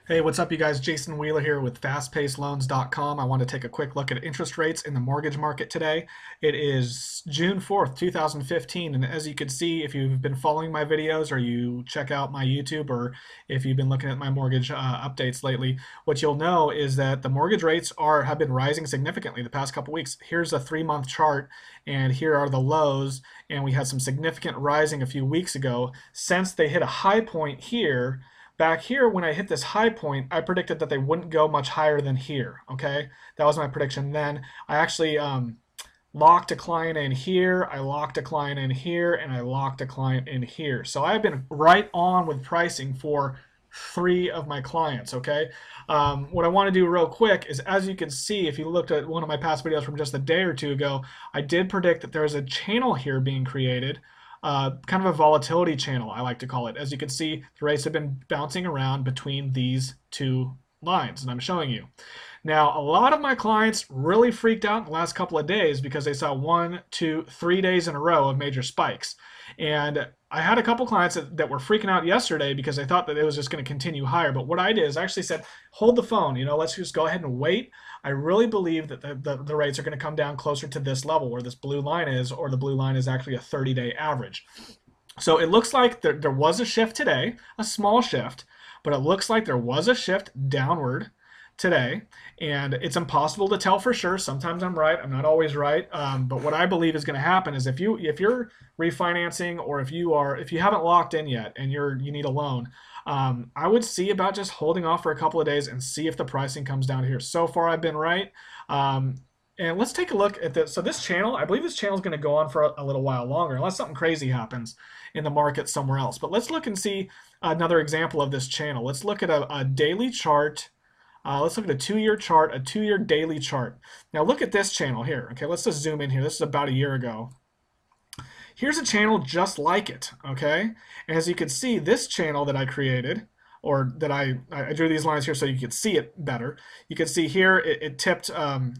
Hey, what's up, you guys? Jason Wheeler here with FastPacedLoans.com. I want to take a quick look at interest rates in the mortgage market today. It is June 4th, 2015, and as you can see, if you've been following my videos or you check out my YouTube or if you've been looking at my mortgage updates lately, what you'll know is that the mortgage rates have been rising significantly the past couple weeks. Here's a 3-month chart, and here are the lows, and we had some significant rising a few weeks ago. Since they hit a high point here, back here, when I hit this high point, I predicted that they wouldn't go much higher than here, okay? That was my prediction then. I actually locked a client in here, I locked a client in here, and I locked a client in here. So I've been right on with pricing for 3 of my clients, okay? What I want to do real quick is, as you can see, if you looked at one of my past videos from just a day or two ago, I did predict that there's a channel here being created, kind of a volatility channel, I like to call it. As you can see, the rates have been bouncing around between these two lines, and I'm showing you. Now, a lot of my clients really freaked out in the last couple of days because they saw 1, 2, 3 days in a row of major spikes. And I had a couple clients that were freaking out yesterday because they thought that it was just going to continue higher. But what I did is I actually said, hold the phone, let's just go ahead and wait. I really believe that the rates are going to come down closer to this level where this blue line is, or the blue line is actually a 30-day average. So it looks like there was a shift today, a small shift, but it looks like there was a shift downward today, and it's impossible to tell for sure. Sometimes I'm right, I'm not always right, but what I believe is going to happen is if you're refinancing, or if you haven't locked in yet and you need a loan, I would see about just holding off for a couple of days and see if the pricing comes down here. So far I've been right. And let's take a look at this. So this channel, I believe this channel is going to go on for a little while longer unless something crazy happens in the market somewhere else. But let's look and see another example of this channel. Let's look at a daily chart. Let's look at a 2-year chart, a 2-year daily chart. Now look at this channel here. Okay, let's just zoom in here. This is about a year ago. Here's a channel just like it, okay? And as you can see, this channel that I created, or that I drew these lines here so you could see it better. You can see here it tipped,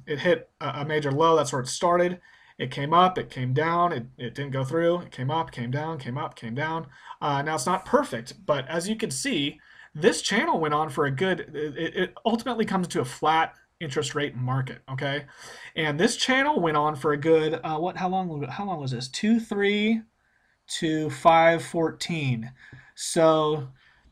it hit a major low. That's where it started. It came up, it came down, it didn't go through, it came up, came down, came up, came down. Now it's not perfect, but as you can see, this channel went on for a good, it ultimately comes to a flat interest rate market, okay? And this channel went on for a good, how long was this? 2/3 to 5/14. So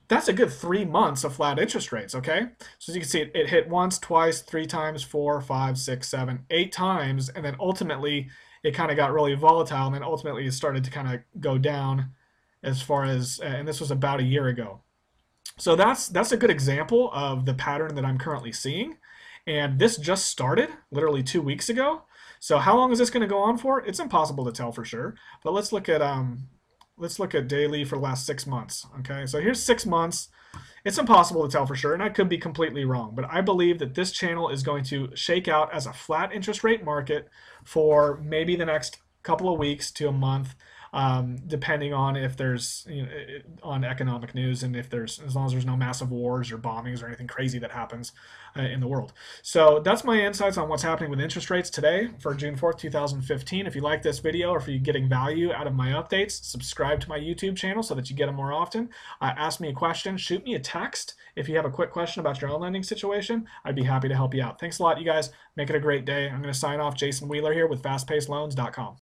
that's a good 3 months of flat interest rates, okay? So as you can see, it hit once, twice, 3 times, 4, 5, 6, 7, 8 times, and then ultimately it kind of got really volatile, and then ultimately it started to kind of go down as far as, and this was about a year ago. So that's a good example of the pattern that I'm currently seeing. And this just started literally 2 weeks ago. So how long is this going to go on for? It's impossible to tell for sure. But let's look at daily for the last 6 months. Okay, so here's 6 months. It's impossible to tell for sure, and I could be completely wrong, but I believe that this channel is going to shake out as a flat interest rate market for maybe the next couple of weeks to a month, depending on if there's on economic news, and if as long as there's no massive wars or bombings or anything crazy that happens in the world. So that's my insights on what's happening with interest rates today for June 4th, 2015. If you like this video, or if you're getting value out of my updates, subscribe to my YouTube channel so that you get them more often. Ask me a question, shoot me a text if you have a quick question about your own lending situation. I'd be happy to help you out. Thanks a lot, you guys. Make it a great day. I'm going to sign off. Jason Wheeler here with FastPacedLoans.com.